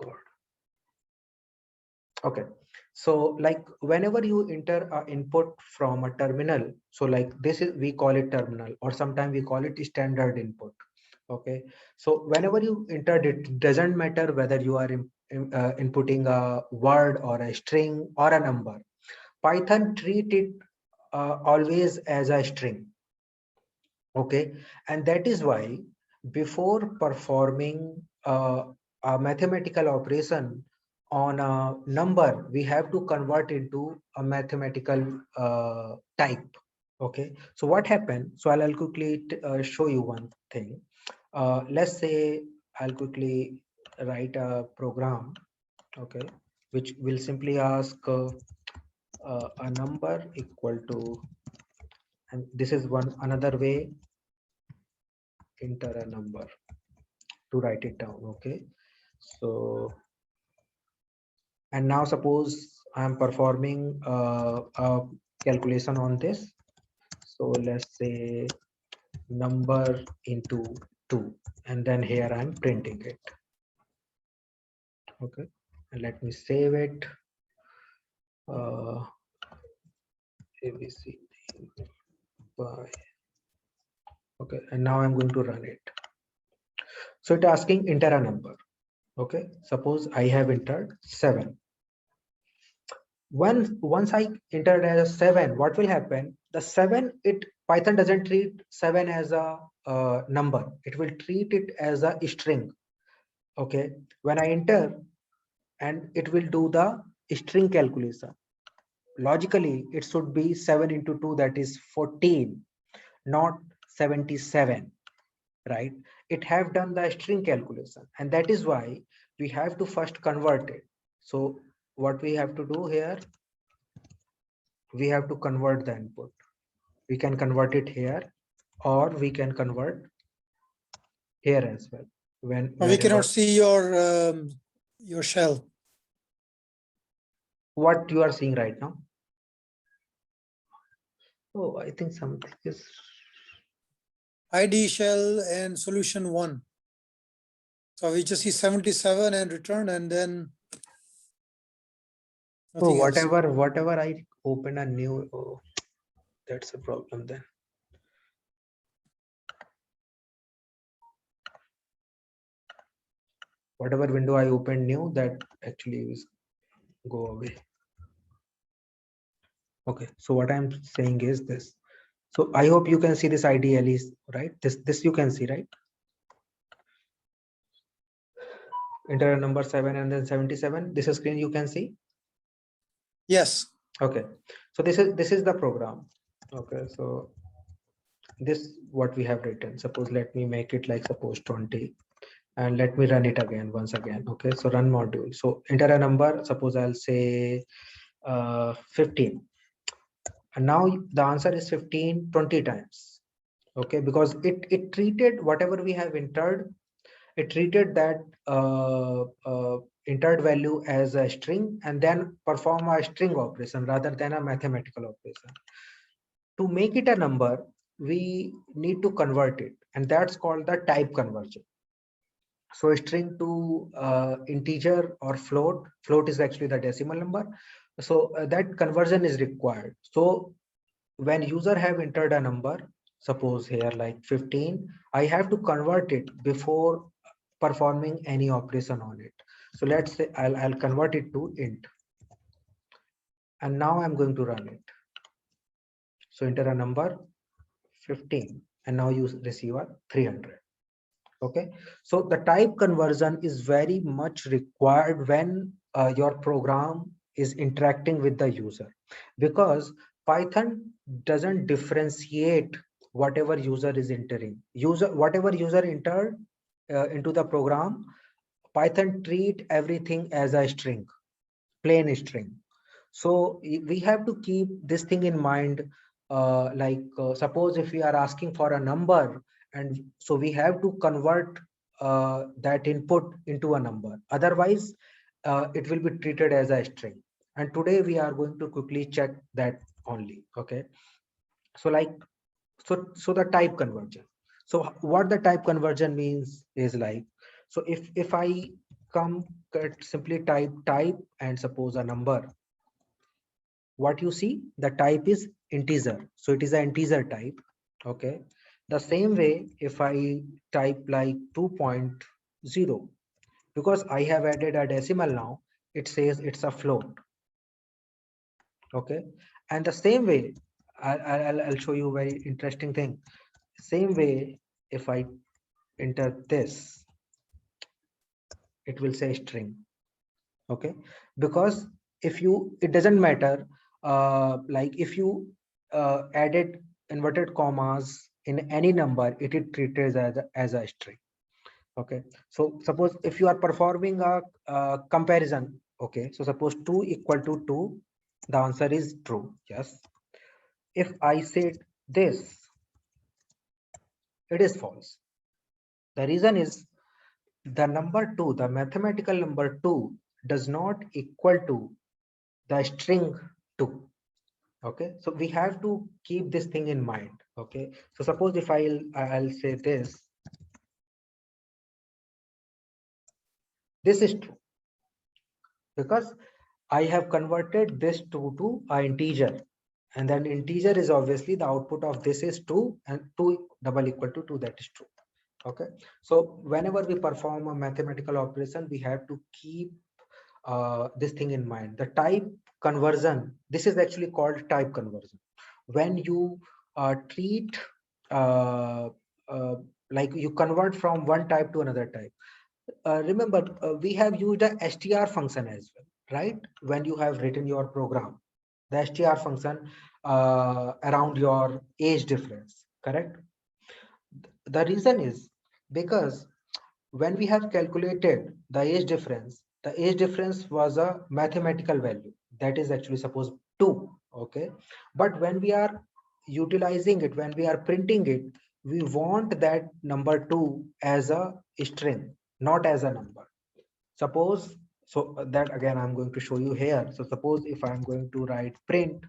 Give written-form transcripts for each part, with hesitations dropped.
God. Okay, so like whenever you enter a input from a terminal, so like this is, we call it terminal, or sometimes we call it standard input. Okay, so whenever you enter it, doesn't matter whether you are inputting a word or a string or a number. Python treat it always as a string. Okay, and that is why before performing a mathematical operation on a number, we have to convert into a mathematical type. Okay, so what happened? So I'll quickly show you one thing. Let's say I'll quickly write a program, okay, which will simply ask a number equal to, and this is one another way, enter a number to write it down. Okay, so and now suppose I am performing a calculation on this. So let's say number into 2, and then here I'm printing it. Okay, and let me save it. ABC by, okay, and now I'm going to run it. So it's asking enter a number. Okay, suppose I have entered 7. Once I entered as a 7, what will happen? The 7, it Python doesn't treat 7 as a number. It will treat it as a string. Okay, when I enter, and it will do the string calculation. Logically, it should be 7 into 2, that is 14, not 77, right? It have done the string calculation, and that is why we have to first convert it. So what we have to do here, we have to convert the input. We can convert it here, or we can convert here as well. We cannot see your shell. What you are seeing right now? Oh, I think something is ID shell and solution 1. So we just see 77 and return, and then oh, nothing else. whatever I open a new, oh, that's a problem then. Whatever window I open new, that actually is go away. Okay, so what I'm saying is this. So I hope you can see this ID Alice, right? This you can see, right? Enter a number 7 and then 77. This is screen you can see. Yes. Okay, so this is the program. Okay, so this what we have written. Suppose let me make it like suppose 20, and let me run it again once again. Okay, so run module. So enter a number. Suppose I'll say 15, and now the answer is 15 20 times. Okay, because it treated whatever we have entered, it treated that entered value as a string, and then perform a string operation rather than a mathematical operation. To make it a number, we need to convert it, and that's called the type conversion. So string to integer or float is actually the decimal number. So that conversion is required. So when user have entered a number, suppose here like 15, I have to convert it before performing any operation on it. So let's say I'll convert it to int, and now I'm going to run it. So enter a number 15, and now you receive a 300. Okay, so the type conversion is very much required when your program is interacting with the user, because Python doesn't differentiate whatever user is entering. Whatever user entered into the program, Python treat everything as a string, plain string. So we have to keep this thing in mind. Suppose if we are asking for a number, and so we have to convert that input into a number. Otherwise, it will be treated as a string. And today we are going to quickly check that only. Okay. So so the type conversion. So what the type conversion means is like, so if I come simply type and suppose a number. What you see, the type is integer, so it is an integer type. Okay, the same way if I type like 2.0, because I have added a decimal now, it says it's a float. Okay, and the same way I'll show you very interesting thing. Same way, if I enter this, it will say string. Okay, because if you, it doesn't matter, like if you added inverted commas in any number, it is treated as a string. Okay, so suppose if you are performing a comparison, okay, so suppose 2 equal to 2, the answer is true. Yes, if I said this, it is false. The reason is the number 2, the mathematical number 2 does not equal to the string 2. Okay, so we have to keep this thing in mind. Okay, so suppose if I'll say this is true, because I have converted this to an integer, and then integer is obviously the output of this is 2, and 2 double equal to 2, that is true. Okay, so whenever we perform a mathematical operation, we have to keep this thing in mind. The type conversion, this is actually called type conversion. When you treat like you convert from one type to another type. Remember, we have used a str function as well, right? When you have written your program, the str function around your age difference, correct? The reason is because when we have calculated the age difference was a mathematical value, that is actually suppose 2. Okay, but when we are utilizing it, when we are printing it, we want that number 2 as a string, not as a number. Suppose, so that again I'm going to show you here. So suppose if I'm going to write print,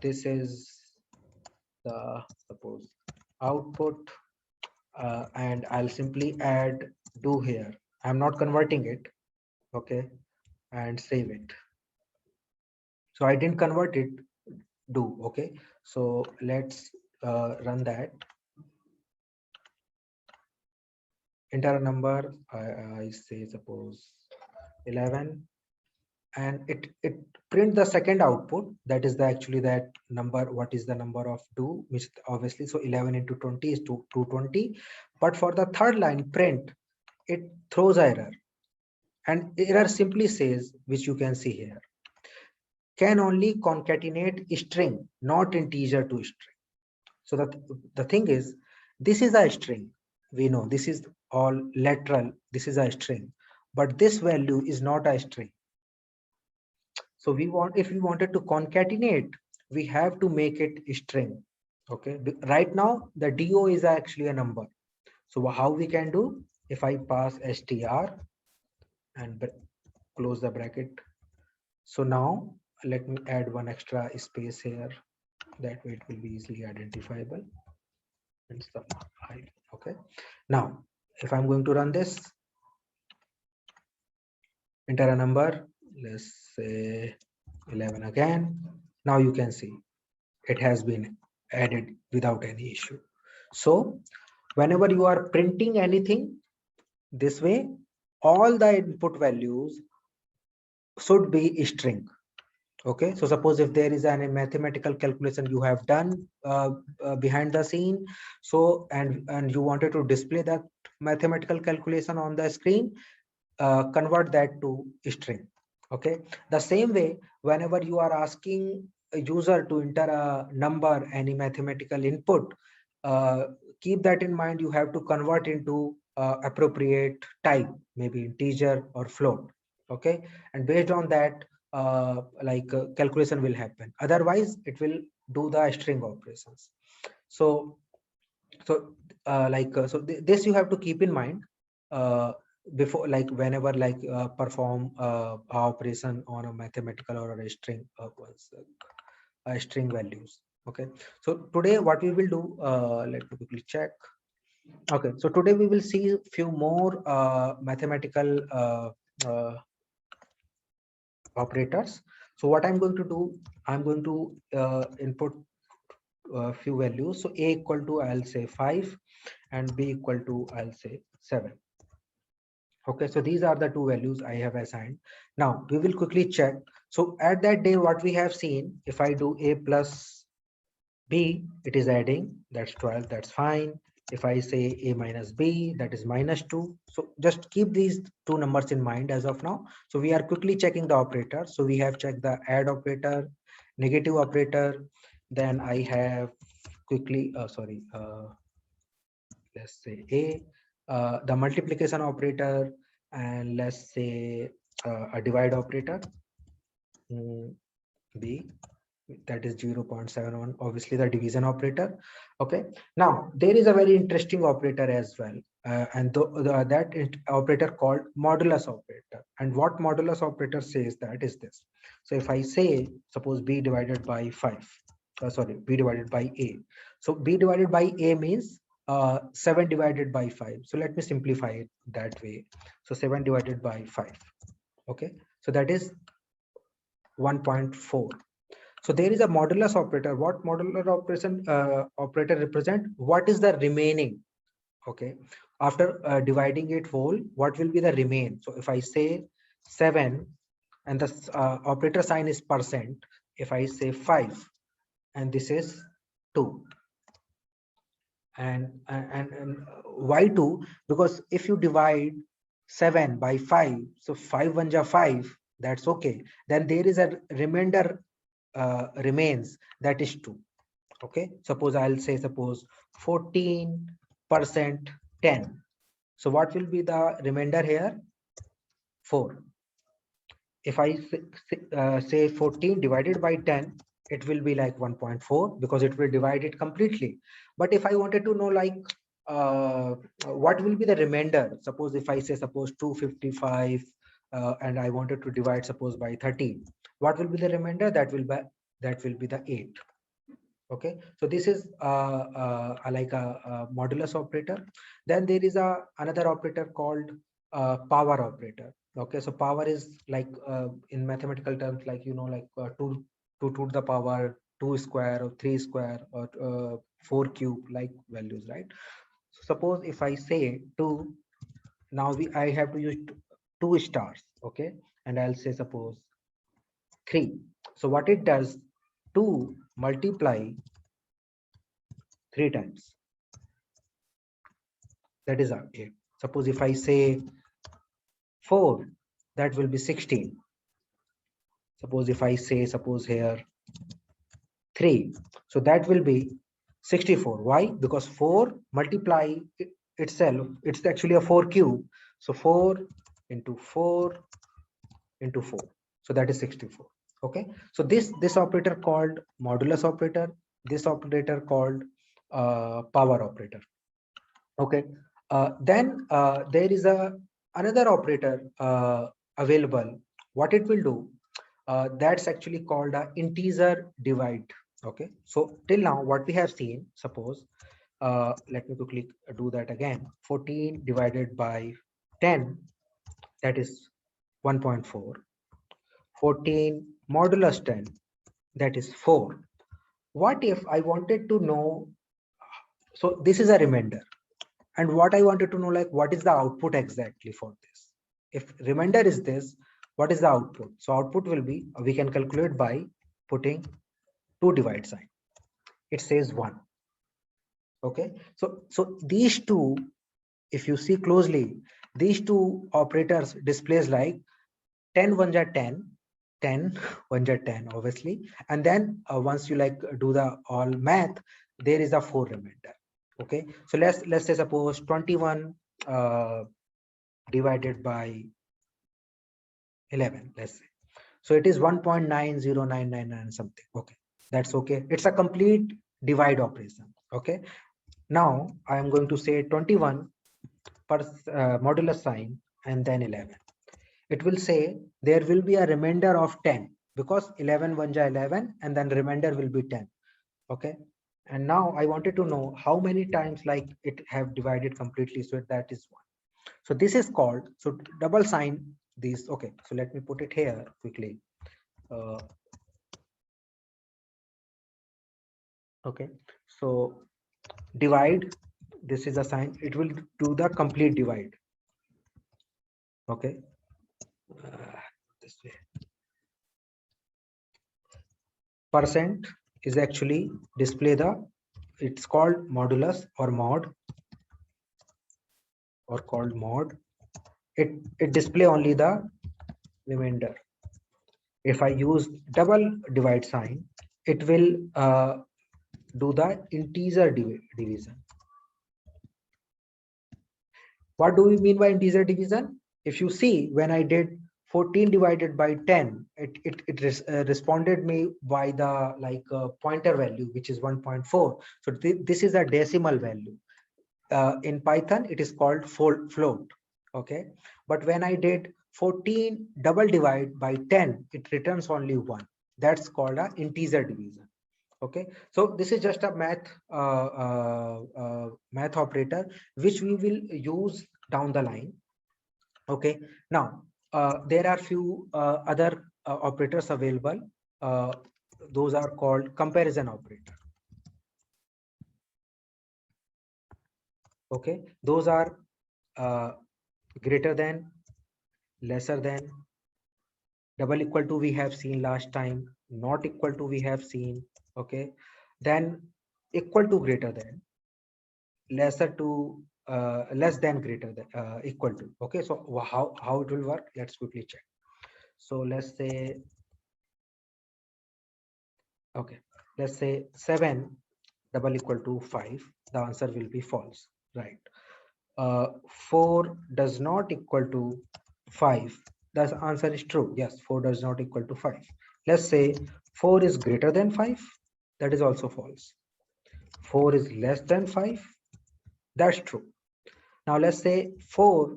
this is the suppose output, and I'll simply add do here. I'm not converting it. Okay, and save it. So I didn't convert it, do. Okay, so let's run that. Enter a number. I say suppose 11, and it print the second output, that is the actually that number, what is the number of 2, which obviously, so 11 into 20 is 220. But for the third line print, it throws error, and error simply says, which you can see here, can only concatenate string, not integer to string. So that the thing is, this is a string. We know this is all literal. This is a string, but this value is not a string. So if we wanted to concatenate, we have to make it a string. Okay. Right now, the DO is actually a number. So how we can do? If I pass str and close the bracket. So now let me add one extra space here. That way it will be easily identifiable. And stuff. Okay. Now, if I'm going to run this, enter a number, let's say 11 again. Now you can see it has been added without any issue. So whenever you are printing anything this way, all the input values should be string. Okay, so suppose if there is a mathematical calculation you have done behind the scene, so and you wanted to display that mathematical calculation on the screen, convert that to string. Okay, the same way, whenever you are asking a user to enter a number, any mathematical input, keep that in mind. You have to convert into appropriate type, maybe integer or float. Okay, and based on that, calculation will happen. Otherwise, it will do the string operations. So this you have to keep in mind before, like whenever perform operation on a mathematical or a string string values. Okay, so today what we will do, let me quickly check. Okay, so today we will see few more mathematical operators. So what I'm going to do, I'm going to input a few values. So a equal to, I'll say 5, and b equal to, I'll say 7. Okay, so these are the two values I have assigned. Now we will quickly check. So at that day, what we have seen, if I do a plus b, it is adding, that's 12, that's fine. If I say a minus b, that is -2. So just keep these two numbers in mind as of now. So we are quickly checking the operator. So we have checked the add operator, negative operator. Then I have quickly, let's say the multiplication operator, and let's say a divide operator, b, that is 0.71, obviously the division operator. Okay, now there is a very interesting operator as well, and operator called modulus operator. And what modulus operator says, that is this. So if I say, suppose b divided by 5, b divided by a, so b divided by a means 7 divided by 5. So let me simplify it that way. So 7 divided by 5. Okay, so that is 1.4. So there is a modulus operator. What modular operator represent? What is the remaining? Okay, after dividing it whole, what will be the remain? So if I say 7 and the operator sign is percent, if I say 5 and this is 2, and why 2? Because if you divide 7 by 5, so 5 1 ja 5, that's okay. Then there is a remainder remains, that is 2. Okay, suppose I'll say, suppose 14% 10. So what will be the remainder here? 4. If I say 14 divided by 10, it will be like 1.4, because it will divide it completely. But if I wanted to know, like, what will be the remainder? Suppose if I say, suppose 255, and I wanted to divide, suppose, by 13, what will be the remainder? That will be the 8. Okay, so this is like a modulus operator. Then there is another operator called power operator. Okay, so power is like, in mathematical terms, like, like 2 to the power 2 square or 3 square or 4 cube, like values, right? So suppose if I say 2, now I have to use 2 stars. Okay, and I'll say, suppose 3. So what it does, 2 multiply 3 times, that is 8. Suppose if I say 4, that will be 16. Suppose if I say, suppose here 3, so that will be 64. Why? Because 4 multiply itself, it's actually a 4 cube. So 4 into 4 into 4, so that is 64. Okay, so this operator called modulus operator, this operator called power operator. Okay, then there is another operator available. What it will do, that's actually called a integer divide. Okay, so till now what we have seen, suppose let me quickly do that again. 14 divided by 10, that is 1.4. 14 modulus 10, that is 4. What if I wanted to know, so this is a remainder, and what I wanted to know, like, what is the output exactly for this? If remainder is this, what is the output? So output will be, we can calculate by putting 2 divide sign. It says 1. Okay, so these two, if you see closely, these two operators displays like 10 1 ja 10, 10 1 ja 10, obviously, and then once you like do the all math, there is a 4 remainder. Okay, so let's say, suppose 21 divided by 11, let's say, so it is 1.90999 something. Okay, that's okay, it's a complete divide operation. Okay, now I am going to say 21 per modulus sign and then 11. It will say there will be a remainder of 10, because 11 1 ja 11, and then remainder will be 10. Okay, and now I wanted to know how many times like it have divided completely, so that is 1. So this is called, so double sign these. Okay, so let me put it here quickly. Okay, so divide, this is a sign, it will do the complete divide. Okay, this way. Percent is actually display the, it's called modulus or mod, or called mod. It display only the remainder. If I use double divide sign, it will do the integer division. What do we mean by integer division? If you see, when I did 14 divided by 10, it responded me by the pointer value, which is 1.4. So this is a decimal value. In Python, it is called float. Okay, but when I did 14 double divide by 10, it returns only 1. That's called a integer division. Okay, so this is just a math operator which we will use down the line. Okay, now there are few other operators available. Those are called comparison operator. Okay, those are greater than, lesser than, double equal to we have seen last time, not equal to we have seen. Okay, then equal to, greater than, lesser to, less than, greater than, equal to. Okay, so how it will work, let's quickly check. So let's say, okay, let's say 7 double equal to 5, the answer will be false, right? 4 does not equal to 5, the answer is true. Yes, 4 does not equal to 5. Let's say 4 is greater than 5, that is also false. 4 is less than 5, that's true. Now let's say 4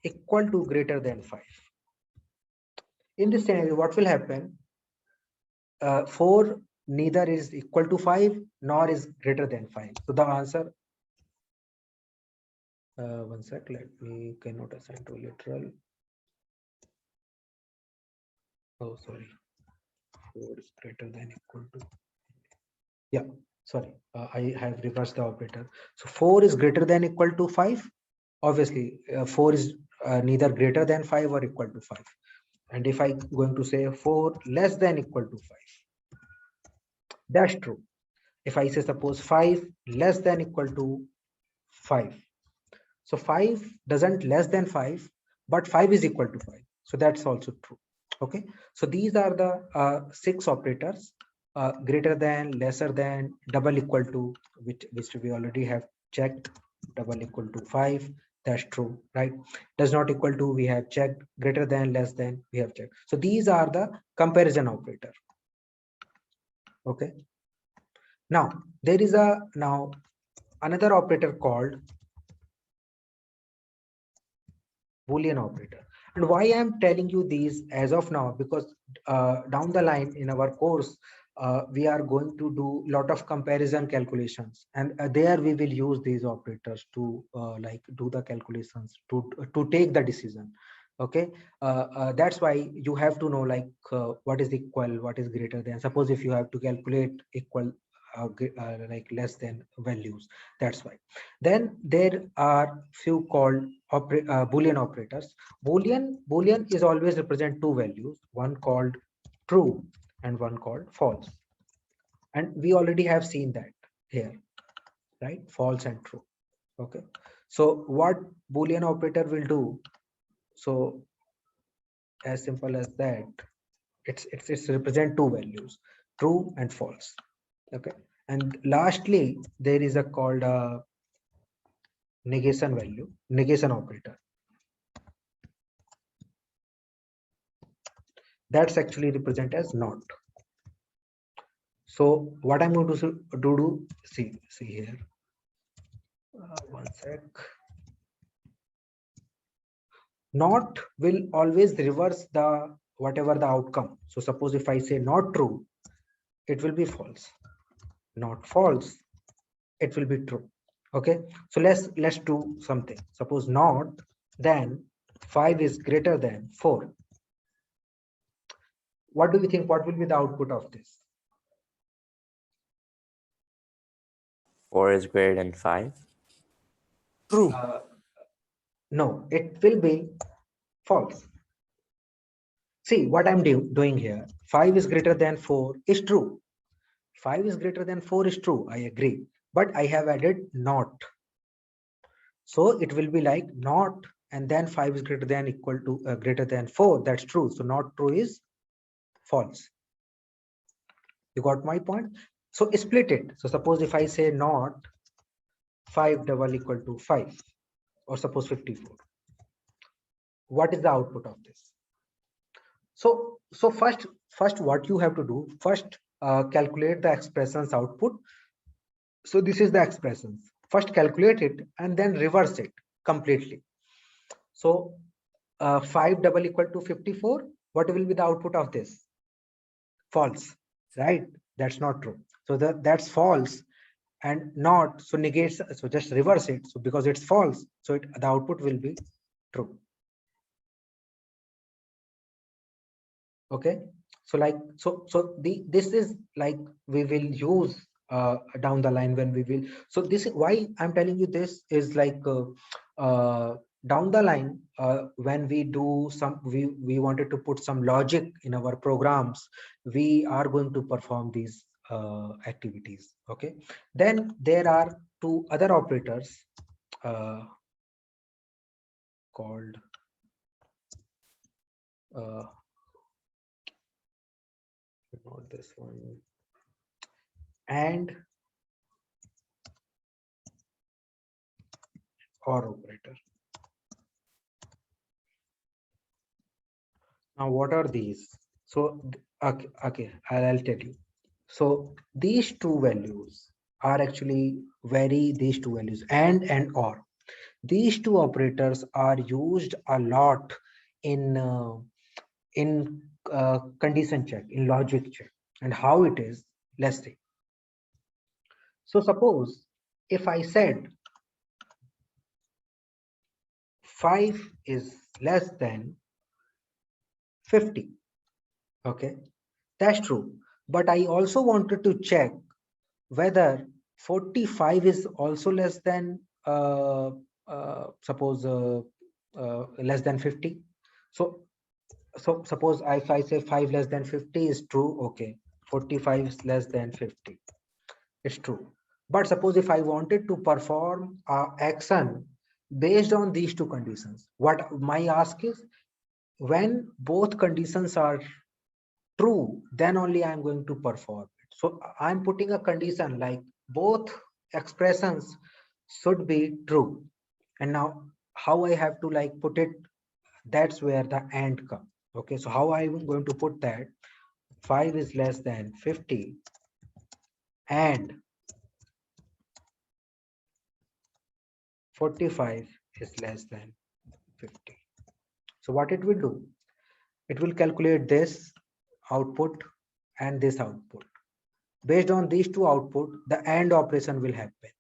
equal to, greater than 5. In this scenario, what will happen? 4 neither is equal to 5 nor is greater than 5. So the answer, one sec, let me cannot assign to literal. Oh, sorry. 4 is greater than equal to. Yeah, sorry. I have reversed the operator. So 4 is greater than equal to 5. Obviously, 4 is neither greater than 5 or equal to 5. And if I'm going to say 4 less than equal to 5, that's true. If I say suppose 5 less than equal to 5, so 5 doesn't less than 5, but 5 is equal to 5. So that's also true. Okay, so these are the 6 operators: greater than, lesser than, double equal to, which we already have checked. Double equal to 5, that's true, right? Does not equal to, we have checked. Greater than, less than, we have checked. So these are the comparison operator. Okay, now there is another operator called Boolean operator. And why I'm telling you these as of now, because down the line in our course, we are going to do a lot of comparison calculations, and there we will use these operators to do the calculations, to take the decision. Okay, that's why you have to know what is equal, what is greater than. Suppose if you have to calculate equal, less than values, that's why. Then there are few called Boolean operators. Boolean is always represent two values, one called true and one called false. And we already have seen that here, right? False and true. Okay. So what Boolean operator will do? So as simple as that, it's represent two values, true and false. Okay. And lastly, there is a called negation operator. That's actually represent as not. So what I'm going to do, see here. One sec. Not will always reverse the whatever the outcome. So suppose if I say not true, it will be false. Not false, it will be true. Okay. So let's do something. Suppose not, then 5 is greater than 4. What do you think? What will be the output of this? 4 is greater than 5. True. No, it will be false. See what I'm doing here. 5 is greater than 4 is true. 5 is greater than 4 is true. I agree. But I have added not. So it will be like not, and then 5 is greater than equal to greater than 4. That's true. So not true is false. You got my point? So split it. So suppose if I say not 5 double equal to 5, or suppose 54. What is the output of this? So first what you have to do, first calculate the expressions output. So this is the expressions. First calculate it and then reverse it completely. So 5 double equal to 54. What will be the output of this? False, right? That's not true. So that's false and not, so negates, so just reverse it. So because it's false, so the output will be true. Okay, so like this is like we will use down the line when we will. So this is why I'm telling you this is like down the line when we do some, we wanted to put some logic in our programs, we are going to perform these activities. Okay, then there are two other operators called not this one, and or operator. Now what are these? So okay, I'll tell you. So these two values are actually these two values and or. These two operators are used a lot in condition check, in logic check. And how it is, let's see. So suppose if I said 5 is less than 50, okay, that's true. But I also wanted to check whether 45 is also less than suppose less than 50. So suppose if I say 5 less than 50 is true, okay, 45 is less than 50, it's true. But suppose if I wanted to perform action based on these two conditions, what my ask is, when both conditions are true, then only I'm going to perform it. So I'm putting a condition like both expressions should be true. And now how I have to like put it, that's where the and comes. Okay, so how I'm going to put that? 5 is less than 50 and 45 is less than 50. So what it will do? It will calculate this output and this output. Based on these two output, the AND operation will happen.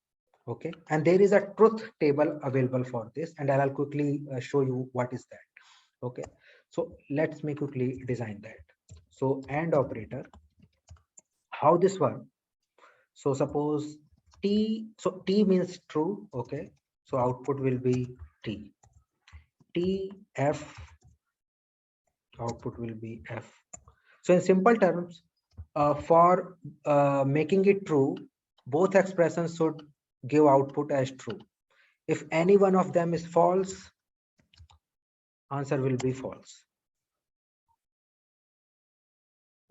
Okay, and there is a truth table available for this, and I'll quickly show you what is that. Okay, so let's me quickly design that. So AND operator, how this works? So suppose T, so T means true. Okay, so output will be T. T F, output will be F. So in simple terms, for making it true, both expressions should give output as true. If any one of them is false, answer will be false.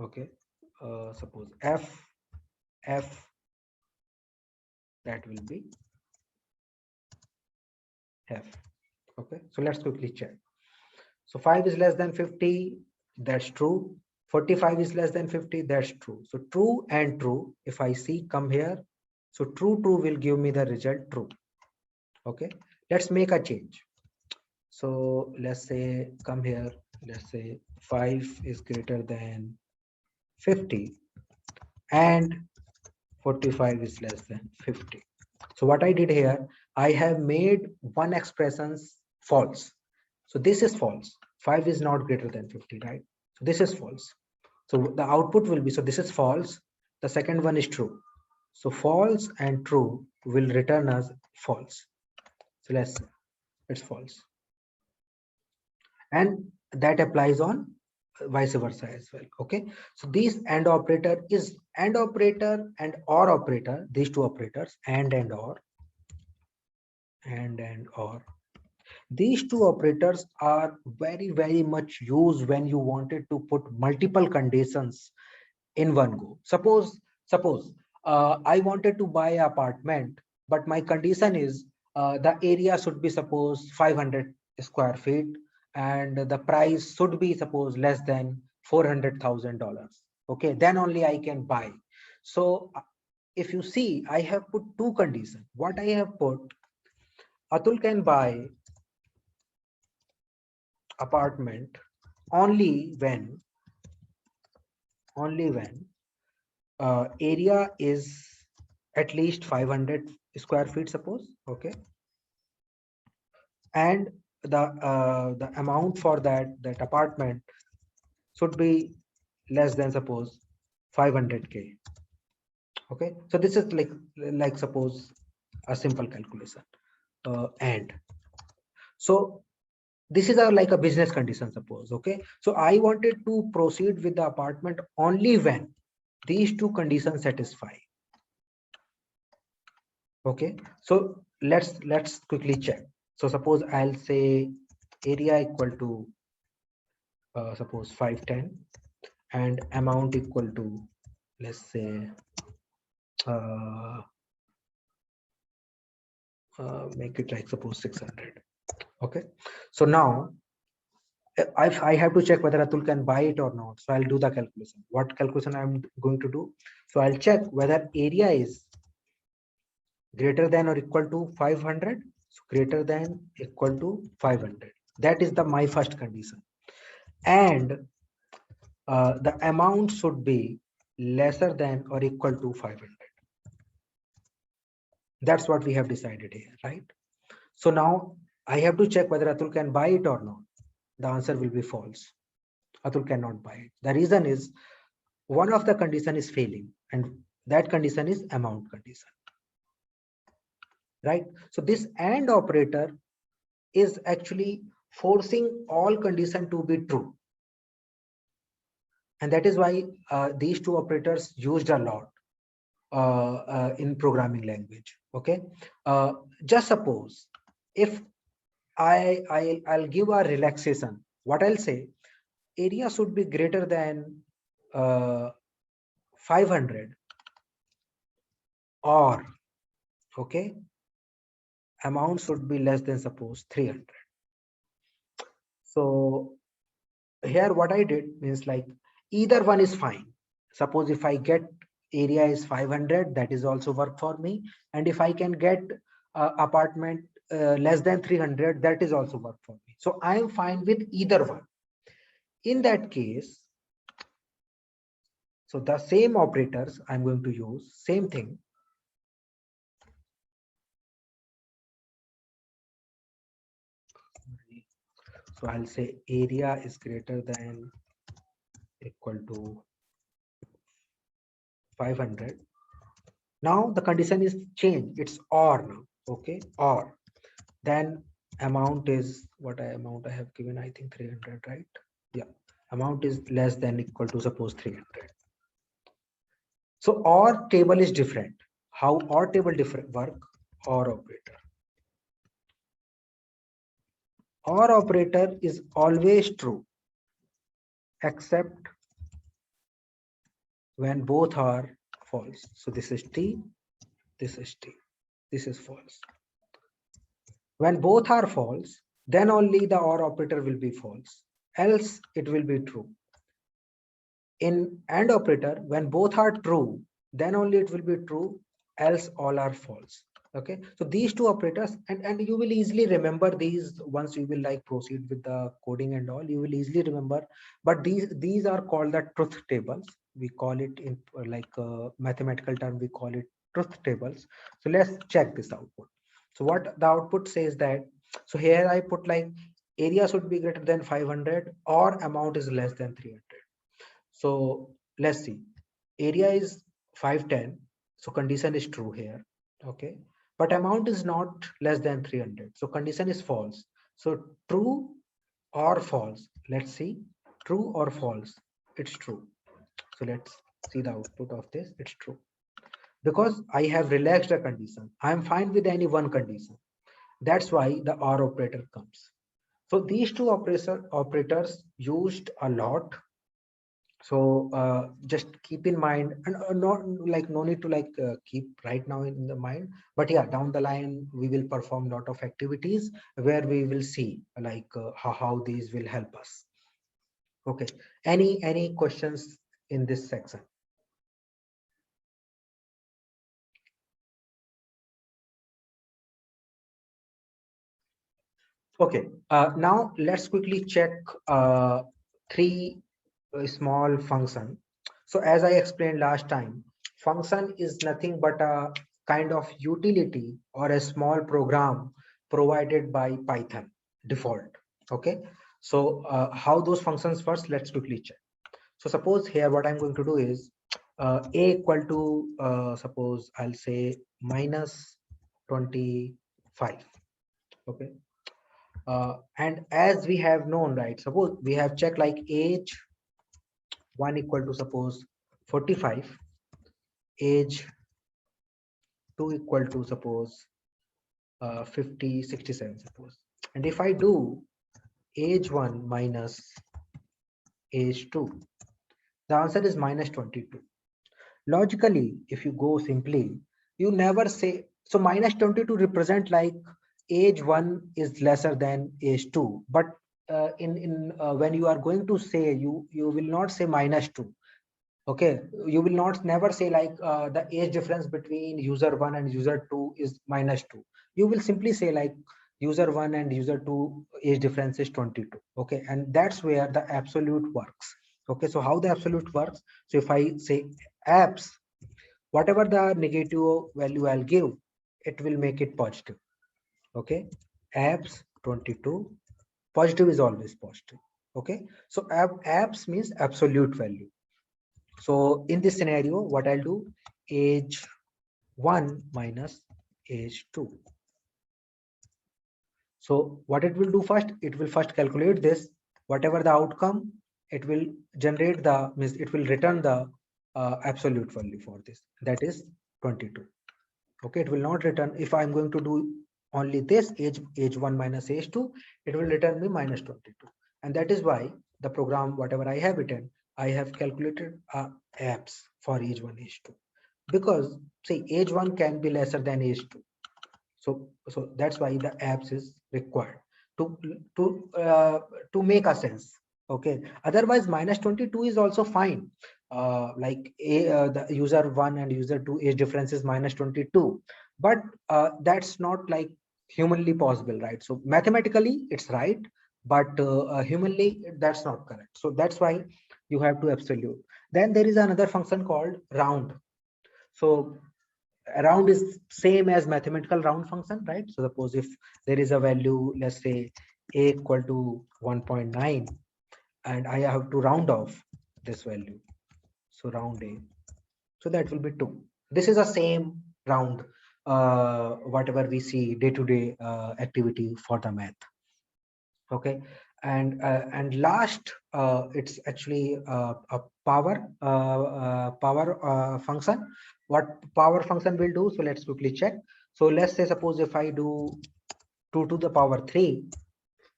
Okay, suppose F, that will be F. Okay, so let's quickly check. So 5 is less than 50, that's true. 45 is less than 50, that's true. So true and true, if I see come here, so true will give me the result true. Okay, let's make a change. So let's say come here, let's say 5 is greater than 50 and 45 is less than 50. So what I did here, I have made one expression false So this is false. 5 is not greater than 50, right? So this is false. So the output will be, so this is false. The second one is true. So false and true will return as false. So let's say it's false. And that applies on vice versa as well. Okay. So this AND operator is AND operator and OR operator, these two operators, AND and OR. And OR. These two operators are very much used when you wanted to put multiple conditions in one go. Suppose I wanted to buy an apartment, but my condition is the area should be suppose 500 square feet and the price should be suppose less than $400,000. Okay, then only I can buy. So if you see, I have put two conditions. What I have put, Atul can buy apartment only when area is at least 500 square feet, suppose. Okay, and the amount for that apartment should be less than suppose 500K. Okay, so this is like suppose a simple calculation. And so this is like a business condition, suppose. Okay, so I wanted to proceed with the apartment only when these two conditions satisfy. Okay, so let's quickly check. So suppose I'll say area equal to suppose 510 and amount equal to, let's say make it like suppose 600. Okay, so now I have to check whether Atul can buy it or not. So I'll do the calculation. What calculation I'm going to do? So I'll check whether area is greater than or equal to 500. So greater than equal to 500. That is my first condition. And the amount should be lesser than or equal to 500. That's what we have decided here, right? So now I have to check whether Atul can buy it or not. The answer will be false. Atul cannot buy it. The reason is one of the condition is failing, and that condition is amount condition, right? So this AND operator is actually forcing all condition to be true, and that is why these two operators used a lot in programming language. Okay, just suppose if I'll give a relaxation. What I'll say, area should be greater than 500 or, okay, amount should be less than suppose 300. So here what I did means like either one is fine. Suppose if I get area is 500, that is also work for me. And if I can get apartment less than 300, that is also work for me. So I am fine with either one. In that case, so the same operators I'm going to use, same thing. So I'll say area is greater than equal to 500. Now the condition is changed. It's OR now. Okay, OR. Then amount is what amount I have given, I think 300, right? Yeah, amount is less than equal to suppose 300. So OR table is different. How OR table different work? OR operator. OR operator is always true except when both are false. So this is T, this is T, this is false. When both are false, then only the OR operator will be false, else it will be true. In AND operator, when both are true, then only it will be true, else all are false. Okay, so these two operators, and you will easily remember these once you will like proceed with the coding and all, you will easily remember. But these are called the truth tables. We call it in like a mathematical term, we call it truth tables. So let's check this output. So what the output says that, so here I put like area should be greater than 500 or amount is less than 300. So let's see, area is 510, so condition is true here. Okay, but amount is not less than 300, so condition is false. So true or false, let's see, true or false, it's true. So let's see the output of this, it's true. Because I have relaxed a condition, I am fine with any one condition. That's why the OR operator comes. So these two operators used a lot. So just keep in mind, and not like no need to keep right now in the mind, but yeah, down the line we will perform lot of activities where we will see how these will help us. Okay, any questions in this section? Okay, now let's quickly check three small function. So as I explained last time, function is nothing but a kind of utility or a small program provided by Python default. Okay, so how those functions first, let's quickly check. So suppose here what I'm going to do is a equal to suppose I'll say minus 25. Okay, and as we have known, right, suppose we have checked like age 1 equal to suppose 45, age 2 equal to suppose 50, 67 suppose. And if I do age 1 minus age 2, the answer is minus 22. Logically, if you go simply, you never say, so minus 22 represent like age 1 is lesser than age 2, but when you are going to say, you will not say minus 2. Okay, you will not never say like the age difference between user 1 and user 2 is minus 2. You will simply say like user 1 and user 2 age difference is 22. Okay, and that's where the absolute works. Okay, so how the absolute works? So if I say apps, whatever the negative value I'll give, it will make it positive. Okay, apps 22, positive is always positive. Okay, so apps means absolute value. So in this scenario, what I'll do, age 1 minus age 2. So what it will do first, it will first calculate this, whatever the outcome, it will generate the, means it will return the absolute value for this, that is 22. Okay, it will not return, if I'm going to do only this age 1 minus age 2, it will return me minus 22. And that is why the program, whatever I have written, I have calculated apps for age 1, age 2, because say age 1 can be lesser than age 2. So that's why the apps is required to make a sense. Okay, otherwise minus 22 is also fine. The user 1 and user 2 age difference is minus 22, but that's not like humanly possible, right? So mathematically it's right, but humanly that's not correct. So that's why you have to absolute. Then there is another function called round. So round is same as mathematical round function, right? So suppose if there is a value, let's say a equal to 1.9, and I have to round off this value, so round a, so that will be 2. This is the same round whatever we see day-to-day activity for the math. Okay, and last it's actually a power function. What power function will do, so let's quickly check. So let's say suppose if I do 2 to the power 3,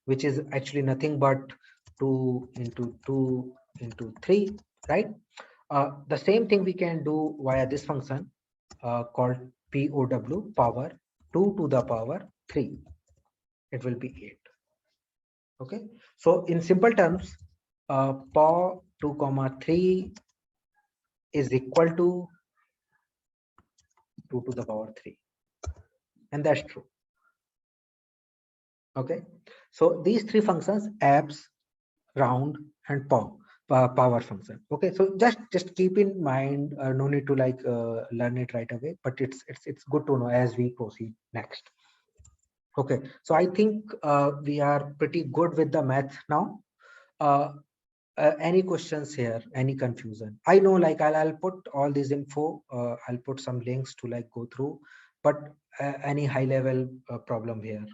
which is actually nothing but 2 into 2 into 3, right? The same thing we can do via this function called POW, power 2 to the power 3. It will be 8. Okay, so in simple terms, pow 2 comma 3 is equal to 2 to the power 3, and that's true. Okay, so these three functions, apps, round, and power function. Okay, so just keep in mind, no need to learn it right away, but it's good to know as we proceed next. Okay, so I think we are pretty good with the math now. Any questions here? Any confusion? I know, like I'll put all this info. I'll put some links to like go through, but any high level problem here?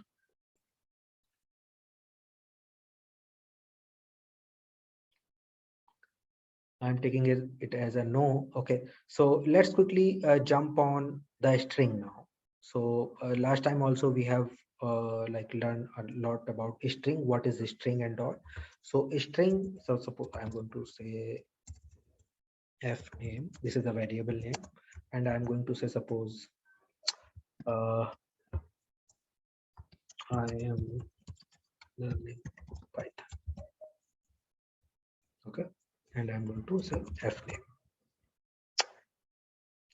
I'm taking it as a no. Okay, so let's quickly jump on the string now. So last time also we have like learned a lot about string, what is a string and all. So a string, so suppose I'm going to say f name, this is the variable name, and I'm going to say suppose I am learning Python. Okay, and I'm going to say f name.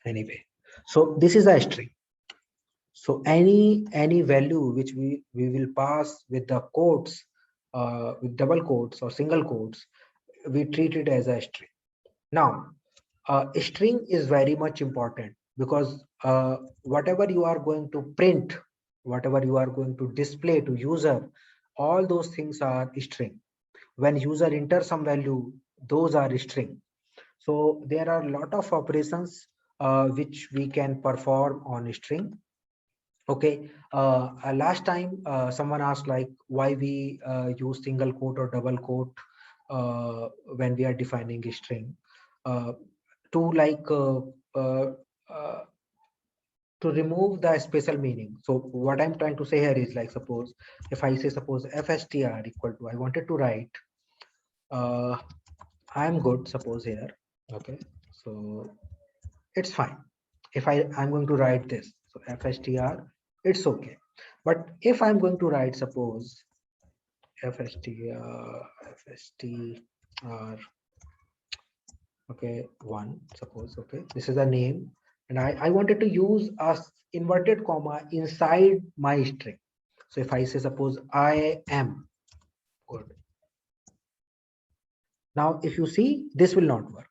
Anyway, so this is a string. So any value which we will pass with the quotes, with double quotes or single quotes, we treat it as a string. Now, a string is very much important because whatever you are going to print, whatever you are going to display to user, all those things are string. When user enters some value, those are string. So there are a lot of operations which we can perform on string. Okay, last time someone asked like why we use single quote or double quote when we are defining a string. To like uh, to remove the special meaning. So what I'm trying to say here is like, suppose if I say suppose fstr equal to, I wanted to write I'm good, suppose here. Okay, so it's fine if I'm going to write this. So fstr, it's okay. But if I'm going to write suppose fstr okay, one, suppose, okay, this is a name, and I wanted to use a inverted comma inside my string. So if I say suppose I am good, now if you see, this will not work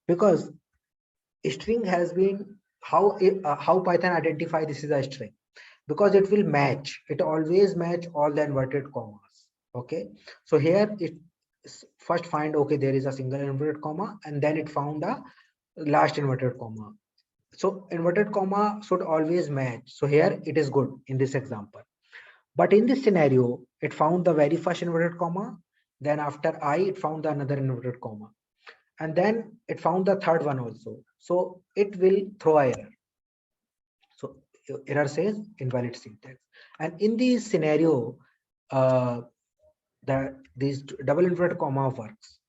because string has been how Python identify this is a string, because it will match, it always match all the inverted commas. Okay, so here it first find, okay, there is a single inverted comma, and then it found a last inverted comma. So inverted comma should always match. So here it is good in this example. But in this scenario, it found the very first inverted comma. Then after I, it found another inverted comma. And then it found the third one also. So it will throw error. So error says invalid syntax. And in this scenario, these double inverted comma works.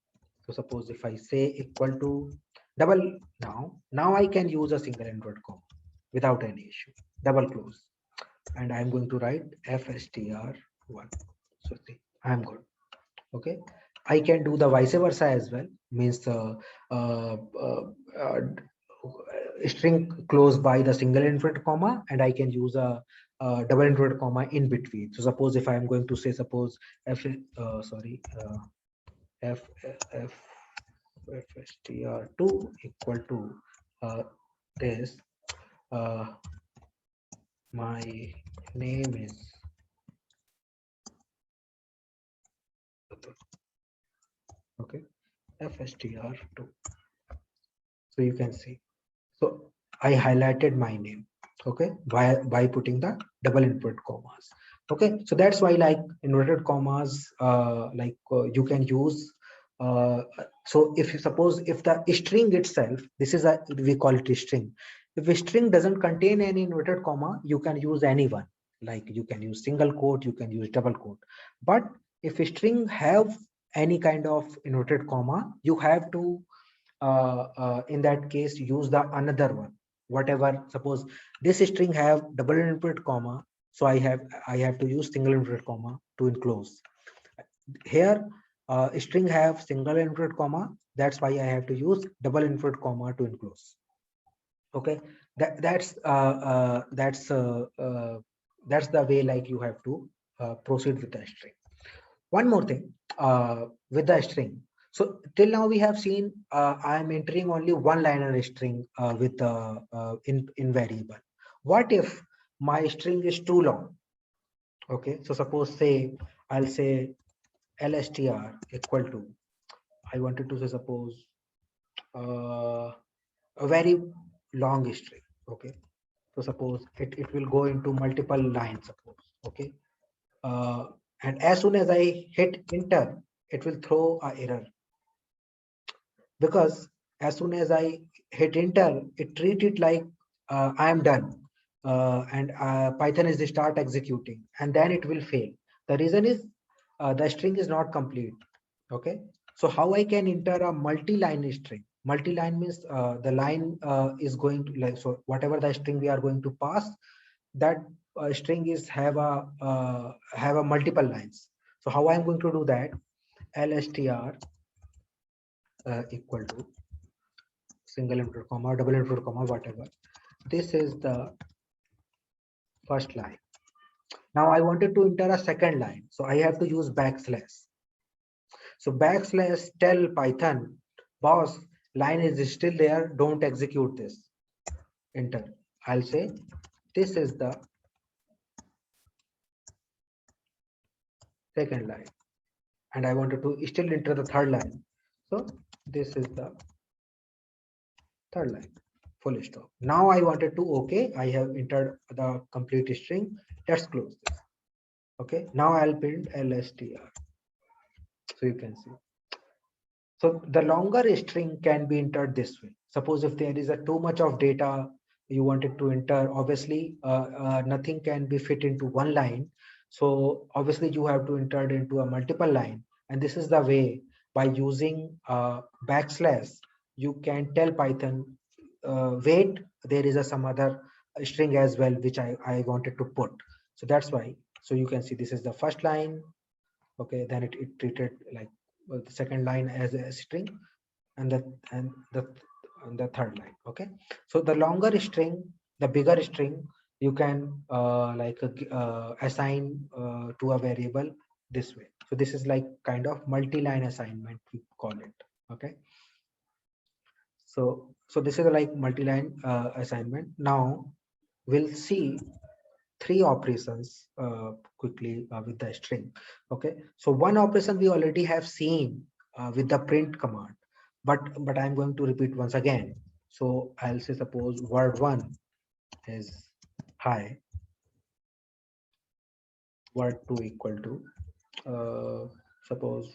So suppose if I say equal to double, now I can use a single inverted comma without any issue, double close, and I'm going to write fstr1. So see, I'm good. Okay, I can do the vice versa as well, means uh, uh, uh, string close by the single inverted comma, and I can use a double inverted comma in between. So suppose if I am going to say suppose f f f fstr2 equal to this, uh, my name is okay, fstr2. So you can see, so I highlighted my name, okay, by putting the double inverted commas. Okay, so that's why like inverted commas you can use. So if you suppose if the string itself, this is a, we call it a string. If a string doesn't contain any inverted comma, you can use any one. Like you can use single quote, you can use double quote. But if a string have any kind of inverted comma, you have to in that case use the another one. Whatever, suppose this string have double inverted comma, so I have to use single inverted comma to enclose. Here string have single inverted comma, that's why I have to use double inverted comma to enclose. Okay, that's the way like you have to proceed with the string. One more thing with the string. So till now we have seen I am entering only one liner string with the in variable. What if my string is too long? Okay, so suppose say I'll say lstr equal to, I wanted to say suppose a very long string. Okay, so suppose it will go into multiple lines, suppose. Okay, uh, and as soon as I hit enter, it will throw a error, because as soon as I hit enter, it treat it like I am done, and Python is start executing, and then it will fail. The reason is the string is not complete. Okay, so how I can enter a multi-line string? Multi-line means the line is going to, like, so whatever the string we are going to pass, that string is have a multiple lines. So how I'm going to do that? lstr equal to single inverted comma, double inverted comma, whatever. This is the first line. Now I wanted to enter a second line, so I have to use backslash. So backslash tell Python, boss, line is still there, don't execute this. Enter. I'll say this is the second line, and I wanted to still enter the third line. So this is the third line. Full stop. Now I wanted to, okay, I have entered the complete string. Let's close this. Okay, now I'll print lstr. So you can see. So the longer string can be entered this way. Suppose if there is a too much of data you wanted to enter, obviously nothing can be fit into one line. So obviously you have to enter it into a multiple line. And this is the way, by using backslash, you can tell Python, wait, there is some other string as well, which I wanted to put. So that's why. So you can see this is the first line. Okay, then it treated like the second line as a string, and the third line. Okay, so the longer string, the bigger string, you can assign to a variable this way. So this is like kind of multi-line assignment, we call it. Okay, so this is like multi-line assignment. Now we'll see three operations quickly with the string. Okay, so one operation we already have seen with the print command, but I'm going to repeat once again. So I'll say suppose word1 is hi, word2 equal to suppose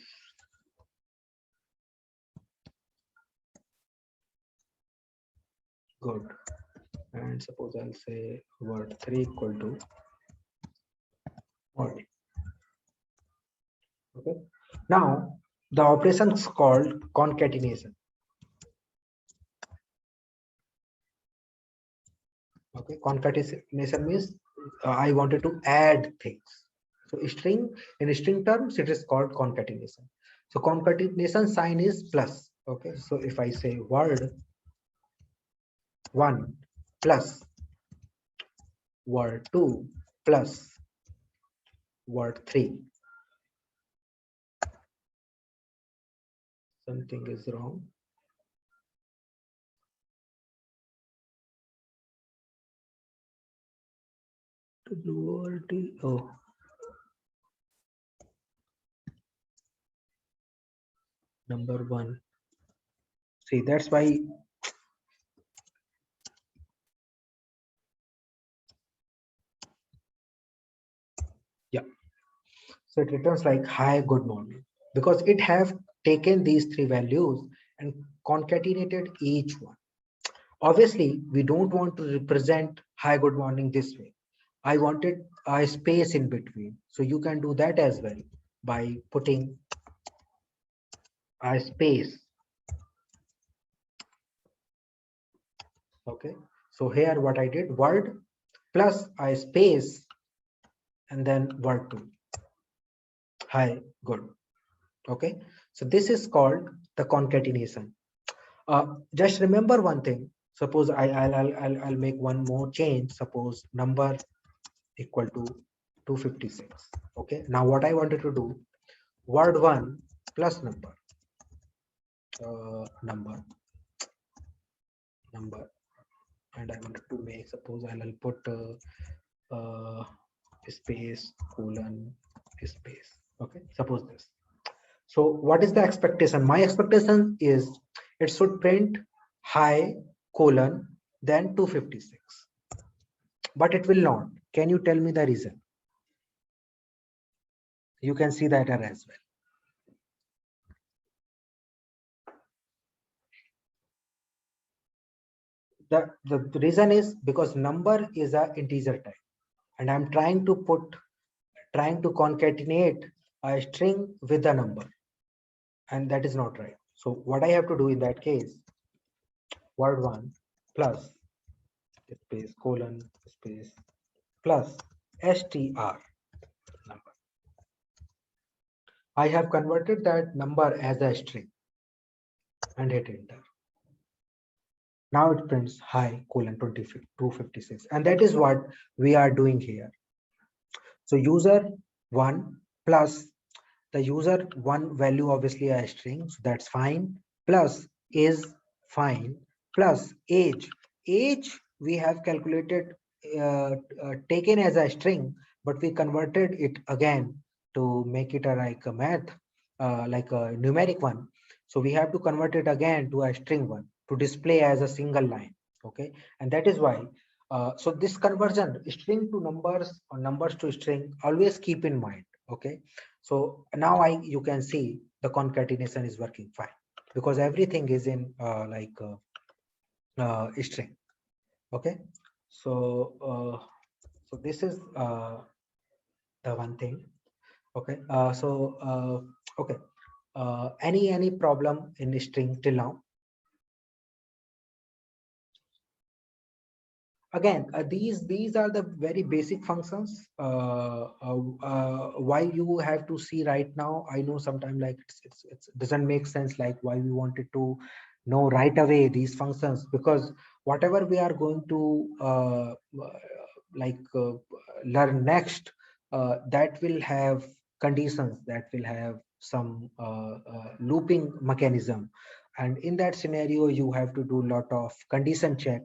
good, and suppose I'll say word3 equal to odd. Okay, now the operation is called concatenation. Okay, concatenation means I wanted to add things. So string, in string terms, it is called concatenation. So concatenation sign is plus. Okay, so if I say word 1 plus word 2 plus word 3, something is wrong. WRT, oh, number 1. See, that's why. Yeah, so it returns like hi, good morning, because it have taken these three values and concatenated each one. Obviously, we don't want to represent hi, good morning this way. I wanted a space in between. So you can do that as well by putting a space. Okay, so here what I did, word plus a space and then word 2. Hi, good. Okay, so this is called the concatenation. Just remember one thing. Suppose I'll make one more change. Suppose number equal to 256. Okay, now what I wanted to do, word1 plus number, number, and I wanted to make, suppose I'll put space colon space. Okay, suppose this. So what is the expectation? My expectation is it should print high colon then 256, but it will not. Can you tell me the reason? You can see that error as well. The reason is because number is a integer type, and I'm trying to concatenate a string with a number, and that is not right. So what I have to do in that case, word1 plus space colon space plus str number. I have converted that number as a string and hit enter. Now it prints high colon 256, and that is what we are doing here. So user 1 plus the user 1 value, obviously a string, so that's fine, plus is fine, plus age. Age we have calculated, taken as a string, but we converted it again to make it like a math, like a numeric one. So we have to convert it again to a string one to display as a single line. Okay, and that is why so this conversion string to numbers or numbers to string, always keep in mind. Okay, so now you can see the concatenation is working fine because everything is in string. Okay, so so this is the one thing. Okay, okay, any problem in string till now? Again, these are the very basic functions. Why you have to see right now, I know sometimes like it doesn't make sense, like why we wanted to know right away these functions, because whatever we are going to learn next, that will have conditions, that will have some looping mechanism, and in that scenario you have to do a lot of condition check.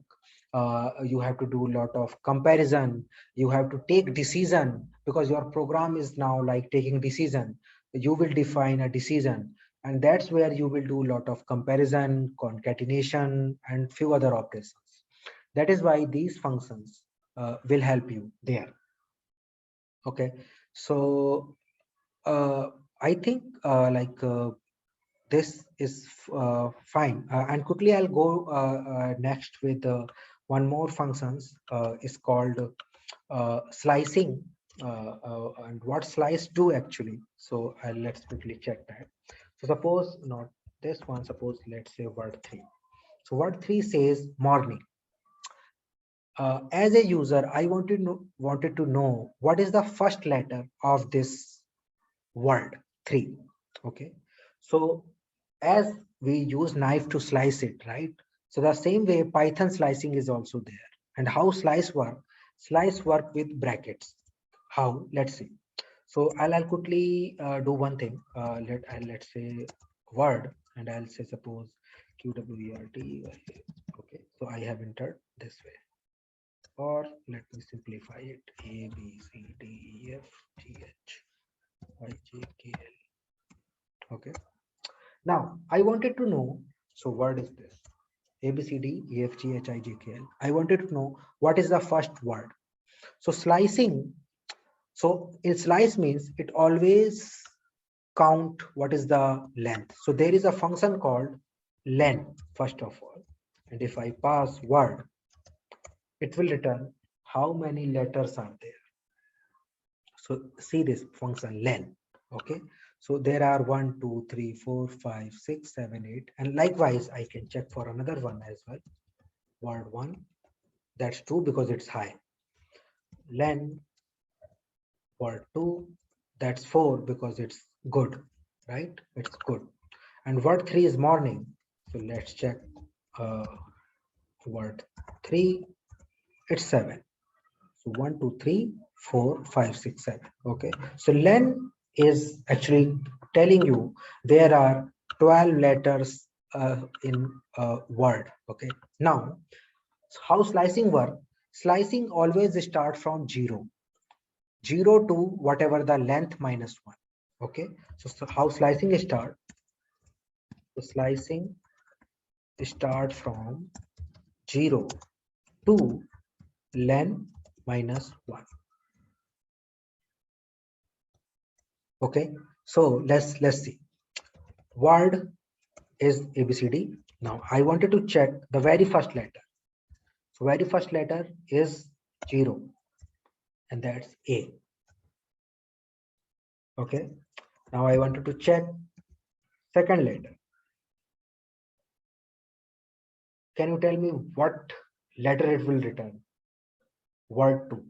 You have to do a lot of comparison, you have to take decision, because your program is now like taking decision. You will define a decision, and that's where you will do a lot of comparison, concatenation, and few other operations. That is why these functions will help you there. Okay, so I think this is fine, and quickly I'll go next with one more functions is called slicing, and what slice do actually. So let's quickly check that. So suppose not this one, suppose let's say word 3. So word 3 says morning. As a user, I wanted to know what is the first letter of this word 3. Okay, so as we use knife to slice it, right? So the same way Python slicing is also there. And how slice work? Slice work with brackets. How? Let's see. So I'll quickly do one thing. Let's say word, and I'll say suppose QWERT. Okay, so I have entered this way. Or let me simplify it. A B C D E F G H I J K L. Okay. Now I wanted to know. So word is this. A B C D E F G H I J K L. I wanted to know what is the first word. So slicing. So in slice means it always count what is the length. So there is a function called len first of all, and if I pass word, it will return how many letters are there. So see this function len. Okay, so there are 1 2 3 4 5 6 7 8, and likewise I can check for another one as well. Word 1, that's true because it's high. Len word 2, that's 4 because it's good, right? It's good. And word 3 is morning. So let's check word 3, it's 7. So 1 2 3 4 5 6 7. Okay, so len is actually telling you there are 12 letters in a word. Okay, now how slicing work? Slicing always start from 0. 0 to whatever the length minus 1. Okay, so how slicing start? So slicing start from 0 to len minus 1. Okay, so let's see. Word is ABCD. Now I wanted to check the very first letter. So very first letter is 0, and that's A. Okay, now I wanted to check second letter. Can you tell me what letter it will return? Word 2.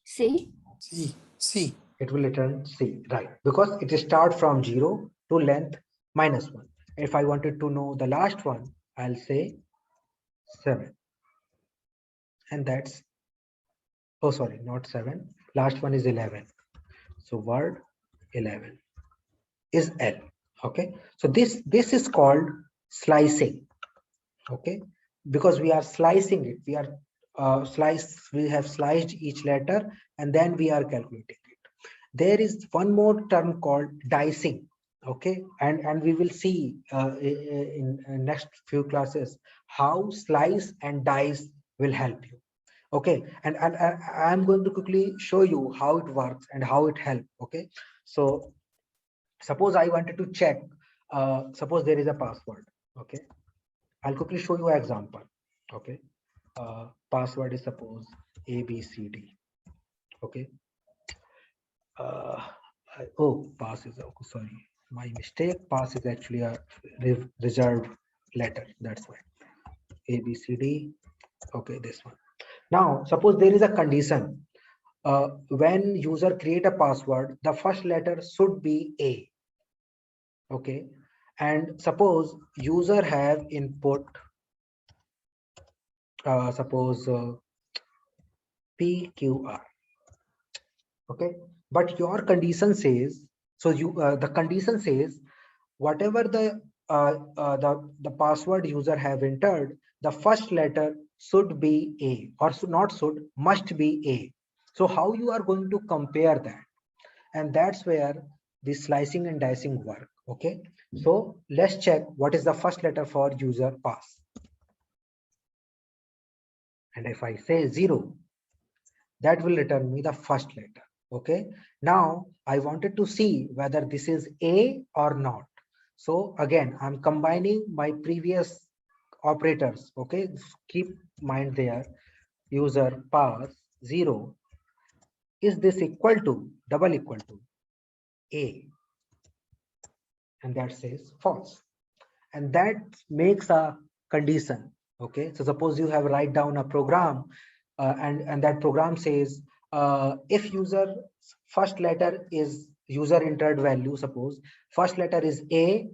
C. C. It will return C, right? Because it starts from 0 to length minus 1. If I wanted to know the last one, I'll say 7. And that's, oh, sorry, not 7. Last one is 11. So word 11 is L. Okay. So this is called slicing. Okay. Because we are slicing it. We are we have sliced each letter and then we are calculating it. There is one more term called dicing. Okay, and we will see in next few classes how slice and dice will help you. Okay, and I'm going to quickly show you how it works and how it helps. Okay, so suppose I wanted to check, suppose there is a password. Okay, I'll quickly show you an example. Okay, password is suppose ABCD. Okay, oh, pass is, oh, sorry, my mistake. Pass is actually a reserved letter, that's why. ABCD. Okay, this one. Now suppose there is a condition, when user create a password, the first letter should be A. Okay, and suppose user have input, suppose PQR. Okay, but your condition says, so you the condition says whatever the password user have entered, the first letter should be A, or not should, must be A. So how you are going to compare that? And that's where the slicing and dicing work. Okay, so let's check what is the first letter for user pass. And if I say 0, that will return me the first letter. Okay, now I wanted to see whether this is A or not. So again, I'm combining my previous operators. Okay, keep mind there. User pass 0. Is this equal to, double equal to A? And that says false. And that makes a condition. Okay, so suppose you have write down a program, and that program says, if user first letter is user entered value, suppose first letter is A,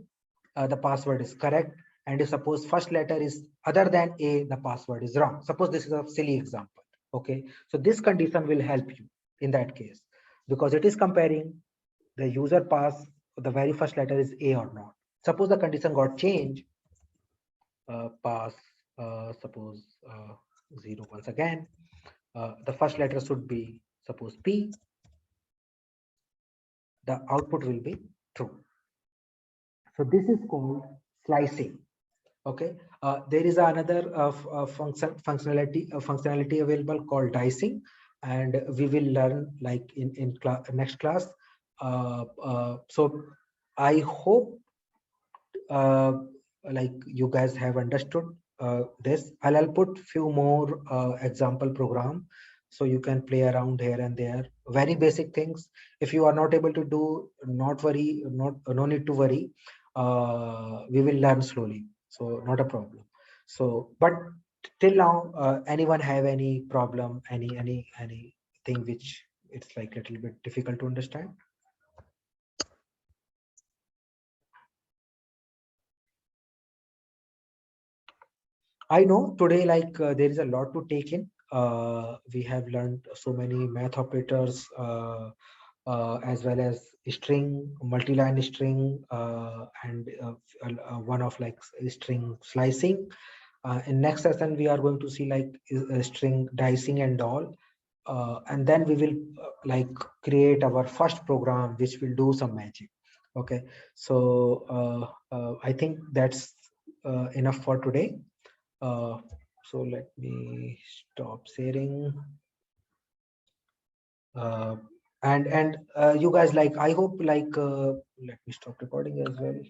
the password is correct. And if suppose first letter is other than A, the password is wrong. Suppose this is a silly example. Okay, so this condition will help you in that case, because it is comparing the user pass, the very first letter is A or not. Suppose the condition got changed, pass, suppose 0 once again, the first letter should be suppose P, the output will be true. So this is called slicing. Okay, there is another functionality available called dicing, and we will learn like in next class. So I hope like you guys have understood this. I'll put few more example program so you can play around here and there. Very basic things. If you are not able to do, not worry, no need to worry. We will learn slowly, so not a problem. So, but till now, anyone have any problem, anything which it's like a little bit difficult to understand? I know today, like there is a lot to take in. We have learned so many math operators, as well as string, multi-line string, and one of like string slicing. In next session, we are going to see like string dicing and all. And then we will like create our first program, which will do some magic. Okay, so I think that's enough for today. So let me stop sharing. And you guys, like, I hope, like, let me stop recording as well.